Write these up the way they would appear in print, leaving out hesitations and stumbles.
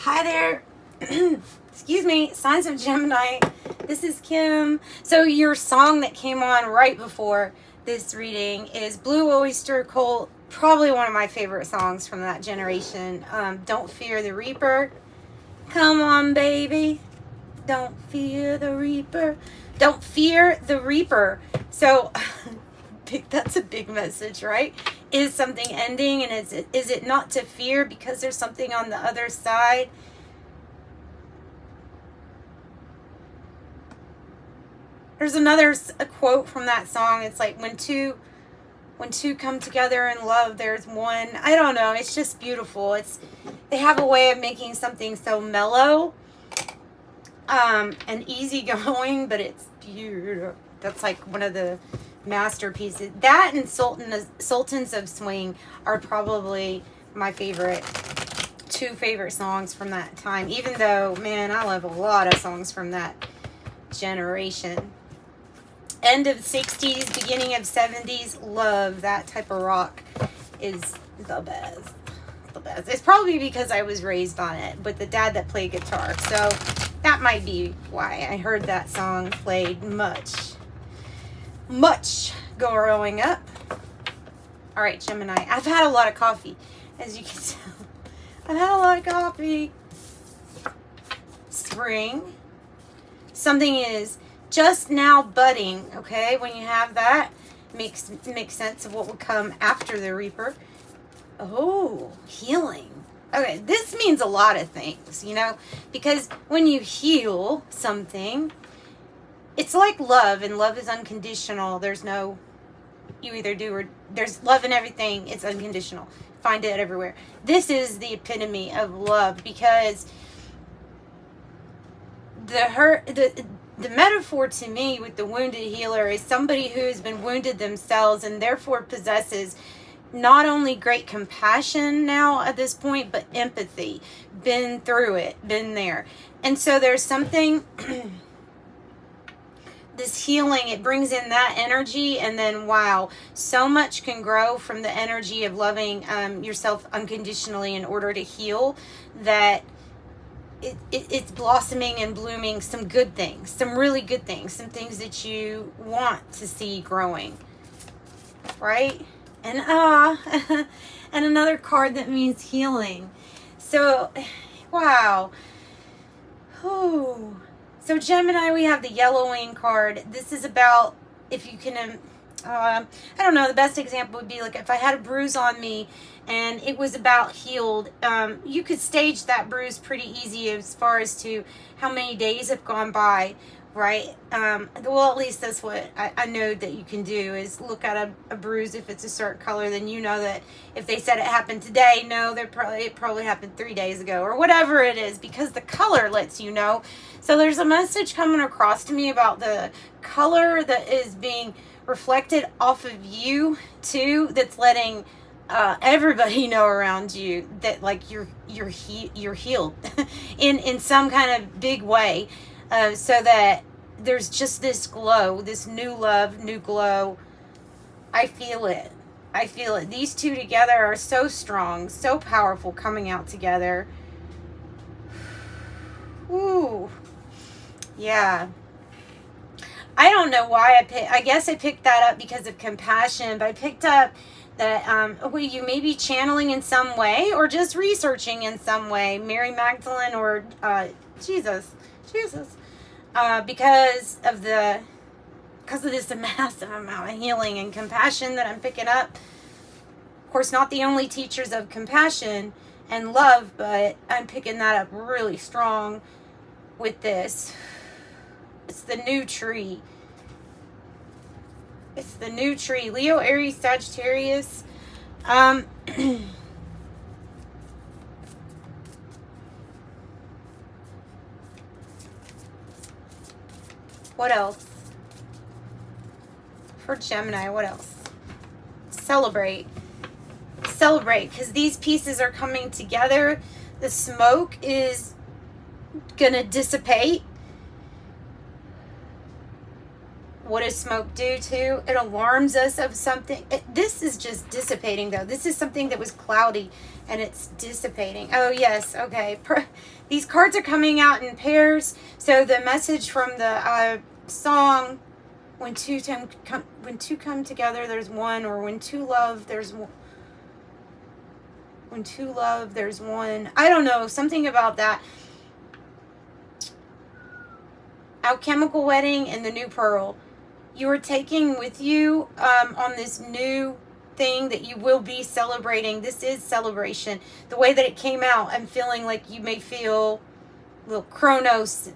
Hi there. Excuse me, Signs of Gemini. This is Kim. So your song that came on right before this reading is Blue Oyster Cult, probably one of my favorite songs from that generation. Don't Fear the Reaper. Come on, baby. Don't fear the Reaper. Don't fear the Reaper. So that's a big message, right? Is something ending, and is it not to fear because there's something on the other side? There's a quote from that song. It's like when two come together in love, there's one. I don't know. It's just beautiful. They have a way of making something so mellow, and easygoing, but it's beautiful. That's like one of the masterpieces. That and Sultans of Swing are probably my two favorite songs from that time. Even though, man, I love a lot of songs from that generation. End of 60s, beginning of 70s, love that type of rock is the best. The best. It's probably because I was raised on it with the dad that played guitar. So that might be why I heard that song played much growing up. All right, Gemini. I've had a lot of coffee, as you can tell. I've had a lot of coffee. Spring. Something is just now budding, okay? When you have that, makes sense of what will come after the Reaper. Oh, healing. Okay, this means a lot of things, because when you heal something, it's like love, and love is unconditional. There's no, you either do or there's love in everything. It's unconditional. Find it everywhere. This is the epitome of love, because the metaphor to me with the wounded healer is somebody who has been wounded themselves and therefore possesses not only great compassion now at this point, but empathy. Been through it, been there. And so there's something, this healing, it brings in that energy, and then wow, so much can grow from the energy of loving yourself unconditionally in order to heal, that it's blossoming and blooming some good things, some really good things, some things that you want to see growing, right? And and another card that means healing. So wow. Whew. So Gemini, we have the yellowing card. This is about, if you can, I don't know, the best example would be like if I had a bruise on me and it was about healed, you could stage that bruise pretty easy as far as to how many days have gone by, right? Well, at least that's what I know that you can do, is look at a bruise. If it's a certain color, then you know that if they said it happened today, no, it probably happened 3 days ago, or whatever it is, because the color lets you know. So there's a message coming across to me about the color that is being reflected off of you too, that's letting everybody know around you that like you're healed in some kind of big way, so that there's just this glow, this new love, new glow. I feel it. These two together are so strong, so powerful, coming out together. Ooh, yeah. I don't know why I guess I picked that up because of compassion, but I picked up that you may be channeling in some way, or just researching in some way, Mary Magdalene or Jesus, because of this massive amount of healing and compassion that I'm picking up. Of course, not the only teachers of compassion and love, but I'm picking that up really strong with this. It's the new tree. Leo, Aries, Sagittarius. What else? For Gemini, what else? Celebrate, because these pieces are coming together. The smoke is gonna dissipate. What does smoke do too? It alarms us of something. This is just dissipating though. This is something that was cloudy and it's dissipating. Oh yes, okay. These cards are coming out in pairs. So the message from the song, when two come together, there's one, or when two love, there's one. When two love, there's one. I don't know, something about that. Alchemical wedding and the new pearl. You are taking with you on this new thing that you will be celebrating. This is celebration. The way that it came out, I'm feeling like you may feel a little Chronos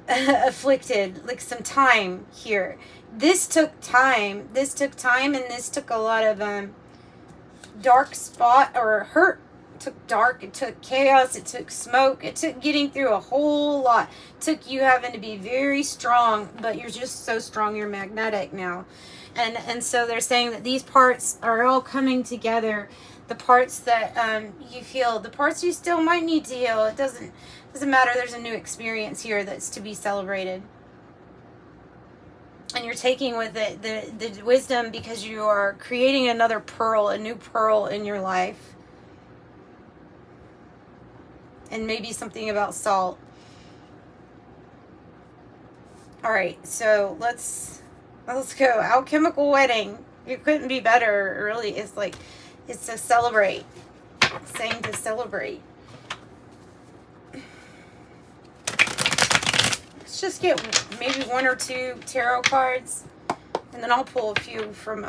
afflicted, like some time here. This took time. This took time, and this took a lot of dark spot or hurt. It took dark, it took chaos, it took smoke, it took getting through a whole lot. It took you having to be very strong, but you're just so strong, you're magnetic now. And so they're saying that these parts are all coming together. The parts that you feel, the parts you still might need to heal. It doesn't matter. There's a new experience here that's to be celebrated. And you're taking with it the wisdom, because you are creating another pearl, a new pearl in your life. And maybe something about salt. All right, so let's go. Alchemical wedding. It couldn't be better, really. It's like, it's to celebrate. It's saying to celebrate. Let's just get maybe one or two tarot cards, and then I'll pull a few from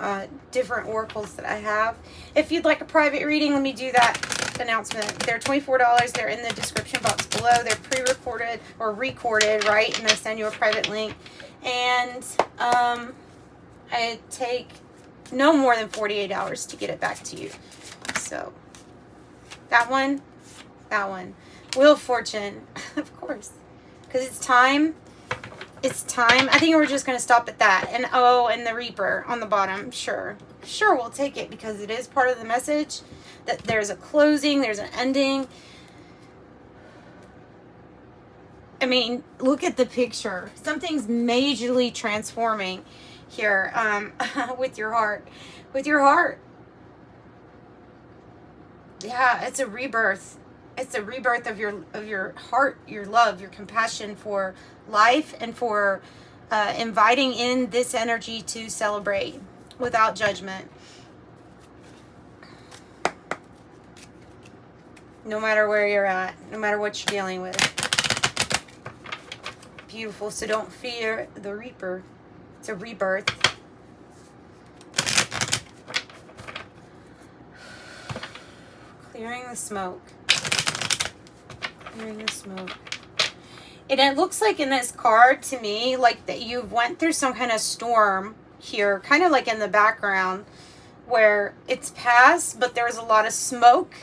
different oracles that I have. If you'd like a private reading, let me do that announcement. They're $24. They're in the description box below. They're pre-recorded or recorded, right? And I send you a private link. And I take no more than 48 hours to get it back to you. So that one. Wheel of Fortune, of course, because it's time. It's time. I think we're just going to stop at that. And and the Reaper on the bottom. Sure, we'll take it, because it is part of the message that there's a closing, there's an ending. I mean, look at the picture. Something's majorly transforming here with your heart. With your heart. Yeah, it's a rebirth. It's a rebirth of your heart, your love, your compassion for life, and for inviting in this energy to celebrate without judgment. No matter where you're at, no matter what you're dealing with. Beautiful. So don't fear the Reaper. It's a rebirth. Clearing the smoke. Clearing the smoke. And it looks like in this card to me, like that you've went through some kind of storm here, kind of like in the background, where it's past, but there's a lot of smoke.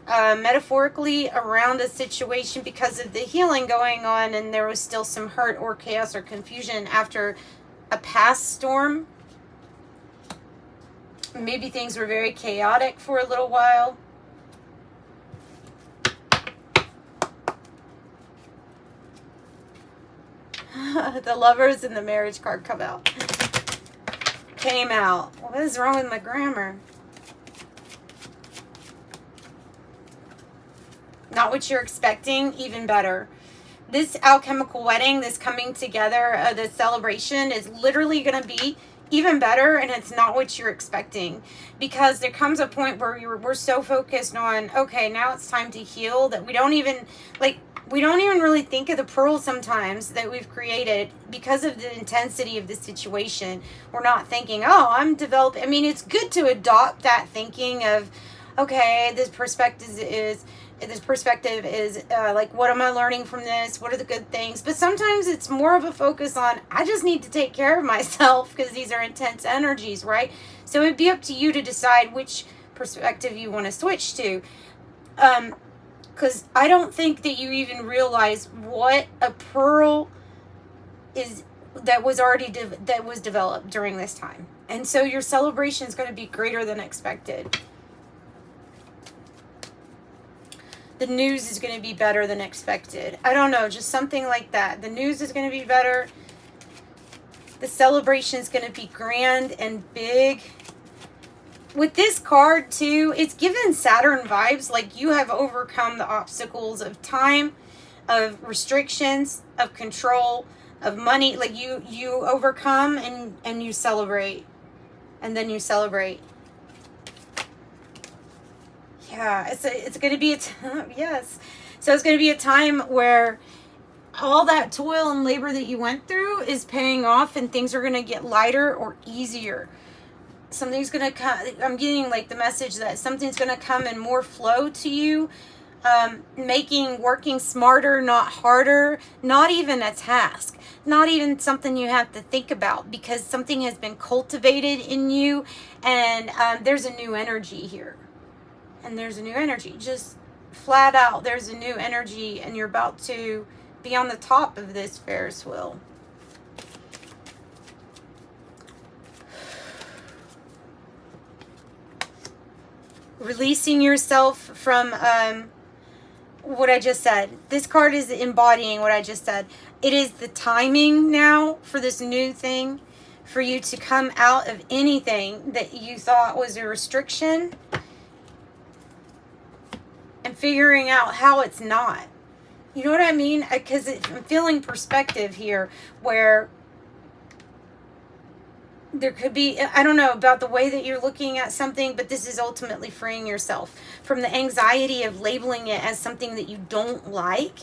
Metaphorically around a situation because of the healing going on, and there was still some hurt or chaos or confusion after a past storm. Maybe things were very chaotic for a little while. The Lovers and the Marriage card came out. What is wrong with my grammar? Not what you're expecting, even better. This alchemical wedding, this coming together, the celebration is literally going to be even better, and it's not what you're expecting. Because there comes a point where we're so focused on, okay, now it's time to heal, that we don't even really think of the pearl sometimes that we've created because of the intensity of the situation. We're not thinking, oh, I'm developing. I mean, it's good to adopt that thinking of, okay, this perspective is like, what am I learning from this? What are the good things? But sometimes it's more of a focus on, I just need to take care of myself because these are intense energies, right? So it'd be up to you to decide which perspective you want to switch to. Because I don't think that you even realize what a pearl is that was developed during this time. And so your celebration is going to be greater than expected. The news is going to be better than expected. I don't know, just something like that. The news is going to be better. The celebration is going to be grand and big. With this card too, it's given Saturn vibes, like you have overcome the obstacles of time, of restrictions, of control, of money. Like you overcome and you celebrate. And then you celebrate. Yeah, it's going to be yes. So it's going to be a time where all that toil and labor that you went through is paying off, and things are going to get lighter or easier. Something's going to come. I'm getting like the message that something's going to come in more flow to you, working smarter, not harder, not even a task, not even something you have to think about, because something has been cultivated in you, and there's a new energy here. And there's a new energy, just flat out, there's a new energy, and you're about to be on the top of this Ferris wheel. Releasing yourself from what I just said. This card is embodying what I just said. It is the timing now for this new thing, for you to come out of anything that you thought was a restriction, and figuring out how it's not. You know what I mean? Because I'm feeling perspective here, where there could be, I don't know about the way that you're looking at something, but this is ultimately freeing yourself from the anxiety of labeling it as something that you don't like,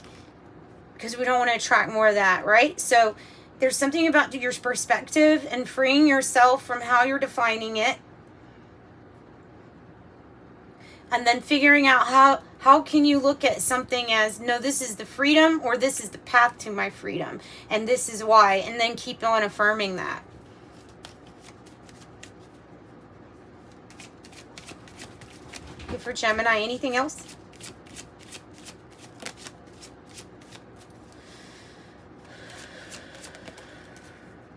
because we don't want to attract more of that, right? So there's something about your perspective and freeing yourself from how you're defining it, and then figuring out how can you look at something as, no, this is the freedom, or this is the path to my freedom, and this is why, and then keep on affirming that. Okay, for Gemini, anything else?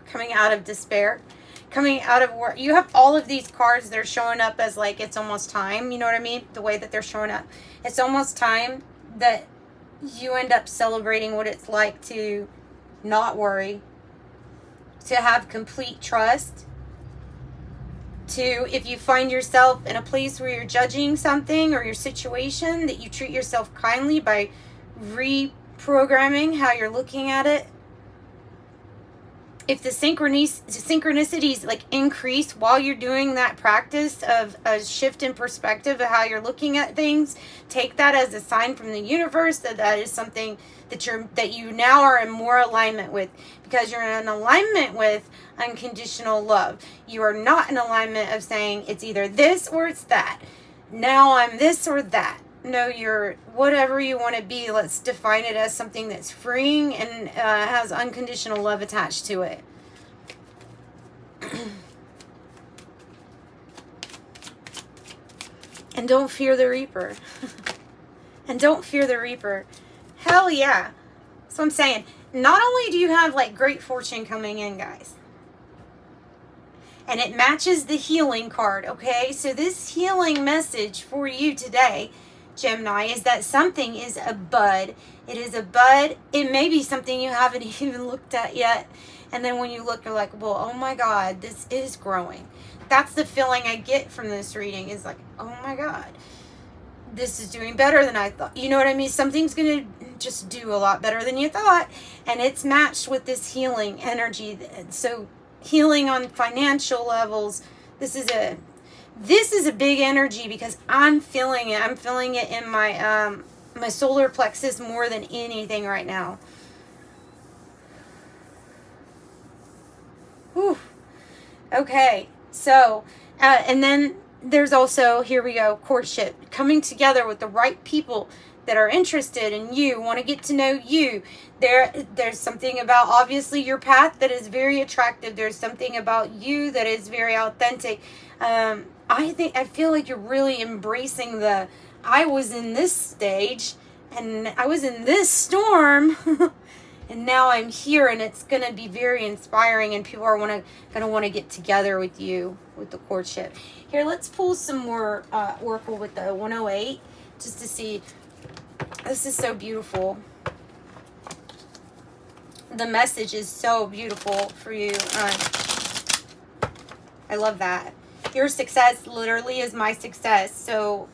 Coming out of despair. Coming out of work. You have all of these cards, they're showing up as like it's almost time. You know what I mean? The way that they're showing up. It's almost time that you end up celebrating what it's like to not worry. To have complete trust. To, if you find yourself in a place where you're judging something or your situation, that you treat yourself kindly by reprogramming how you're looking at it. If the synchronicities like increase while you're doing that practice of a shift in perspective of how you're looking at things, take that as a sign from the universe that is something that you now are in more alignment with, because you're in alignment with unconditional love. You are not in alignment of saying it's either this or it's that. Now I'm this or that. No, you're whatever you want to be. Let's define it as something that's freeing and has unconditional love attached to it. And don't fear the Reaper. And don't fear the Reaper. Hell yeah. That's what I'm saying. Not only do you have like great fortune coming in, guys, and it matches the healing card, okay? So this healing message for you today, Gemini, is that something is a bud. It is a bud. It may be something you haven't even looked at yet. And then when you look, you're like, well, oh my God, this is growing. That's the feeling I get from this reading, is like, oh my God, this is doing better than I thought. You know what I mean? Something's going to just do a lot better than you thought. And it's matched with this healing energy. So healing on financial levels, this is a big energy, because I'm feeling it. I'm feeling it in my my solar plexus more than anything right now. Whew. Okay, so and then there's also, here we go, courtship, coming together with the right people that are interested in you, want to get to know you. There's something about, obviously, your path that is very attractive. There's something about you that is very authentic. I feel like you're really embracing I was in this stage and I was in this storm and now I'm here, and it's going to be very inspiring, and people are going to want to get together with you with the courtship. Here, let's pull some more oracle with the 108 just to see. This is so beautiful. The message is so beautiful for you. I love that. Your success literally is my success. So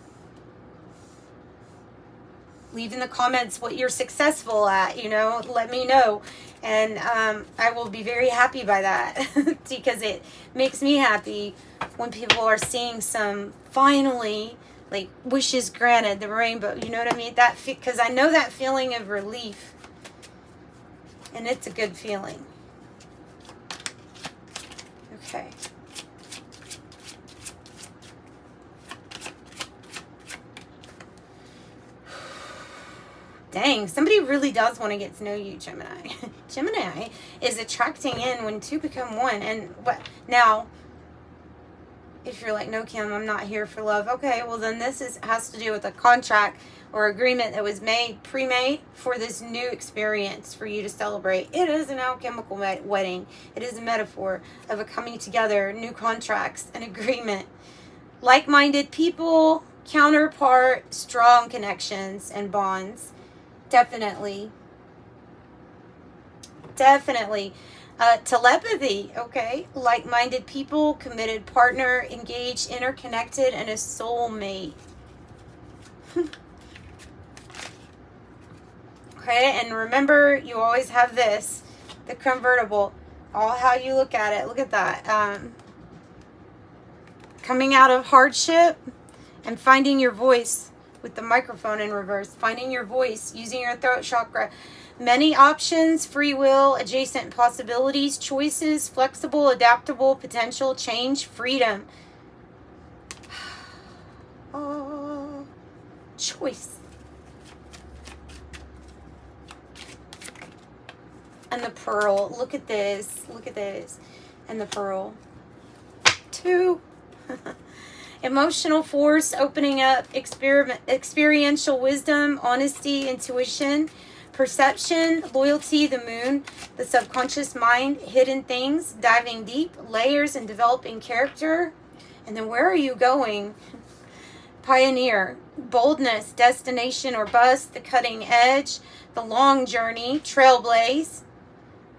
leave in the comments what you're successful at, you know, let me know. And I will be very happy by that because it makes me happy when people are seeing some finally, like, wishes granted, the rainbow, you know what I mean? That because I know that feeling of relief, and it's a good feeling. Okay. Dang, somebody really does want to get to know you, Gemini. Gemini is attracting in when two become one. And what now, if you're like, no, Kim, I'm not here for love. Okay, well then this has to do with a contract or agreement that was made, pre-made for this new experience for you to celebrate. It is an alchemical wedding. It is a metaphor of a coming together, new contracts, an agreement. Like-minded people, counterpart, strong connections and bonds. Definitely. Telepathy, okay? Like-minded people, committed partner, engaged, interconnected, and a soulmate. Okay, and remember, you always have this, the convertible. All how you look at it. Look at that. Coming out of hardship and finding your voice with the microphone in reverse. Finding your voice, using your throat chakra. Many options, free will, adjacent possibilities, choices, flexible, adaptable, potential, change, freedom. Oh, choice. And the pearl. Look at this. Look at this. And the pearl. 2. Emotional force, opening up, experiential wisdom, honesty, intuition, perception, loyalty, the moon, the subconscious mind, hidden things, diving deep, layers, and developing character. And then where are you going? Pioneer, boldness, destination or bust, the cutting edge, the long journey, trailblaze,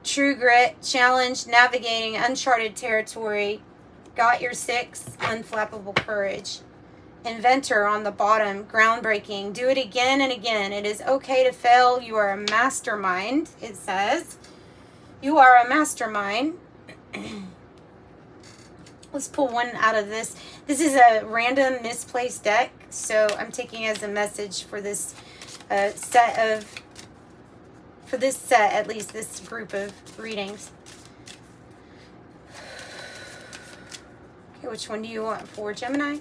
true grit, challenge, navigating uncharted territory. Got your 6, unflappable courage. Inventor on the bottom, groundbreaking. Do it again and again. It is okay to fail. You are a mastermind, it says. You are a mastermind. Let's pull one out of this. This is a random misplaced deck, so I'm taking as a message for this set, at least this group of readings. Okay, which one do you want for Gemini?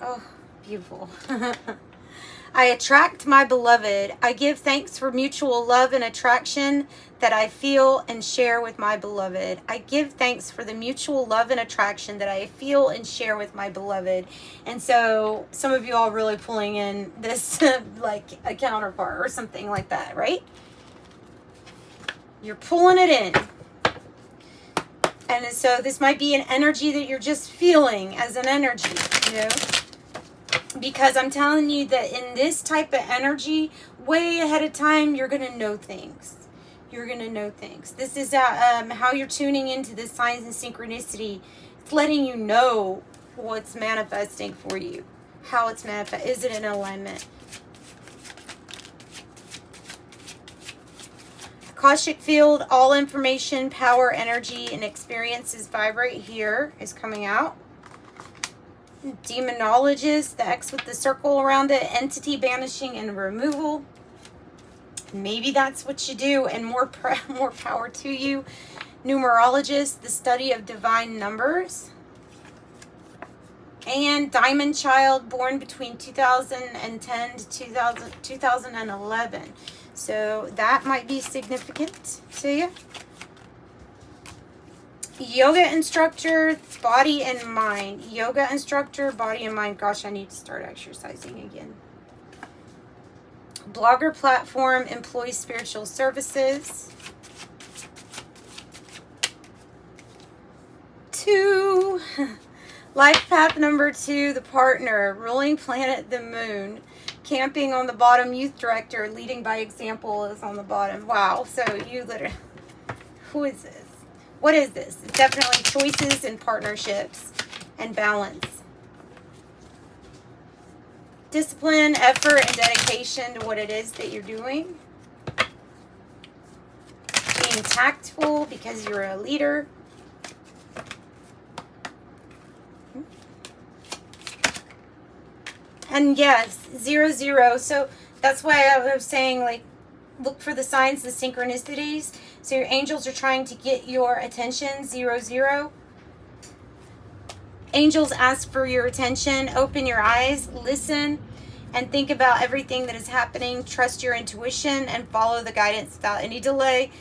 Oh, beautiful. I attract my beloved. I give thanks for mutual love and attraction that I feel and share with my beloved. I give thanks for the mutual love and attraction that I feel and share with my beloved. And so some of you all really pulling in this like a counterpart or something like that, right? You're pulling it in. And so this might be an energy that you're just feeling as an energy, you know? Because I'm telling you that in this type of energy, way ahead of time, you're going to know things. You're going to know things. This is how you're tuning into the signs and synchronicity. It's letting you know what's manifesting for you. How it's manifest. Is it in alignment? Akashic field, all information, power, energy, and experiences vibrate here is coming out. Demonologist, the X with the circle around it, entity banishing and removal. Maybe that's what you do, and more power to you. Numerologist, the study of divine numbers. And Diamond Child, born between 2010 to 2011. So that might be significant to you. Yoga instructor, body and mind. Yoga instructor, body and mind. Gosh, I need to start exercising again. Blogger platform, employee spiritual services. 2. Life path number 2, the partner, ruling planet, the moon. Camping on the bottom, youth director, leading by example is on the bottom. Wow, so you literally, who is this? What is this? It's definitely choices and partnerships and balance. Discipline, effort, and dedication to what it is that you're doing. Being tactful because you're a leader. And yes, 0, 0. So that's why I was saying, like, look for the signs, the synchronicities. So your angels are trying to get your attention, 0, 0. Angels ask for your attention. Open your eyes, listen, and think about everything that is happening. Trust your intuition and follow the guidance without any delay.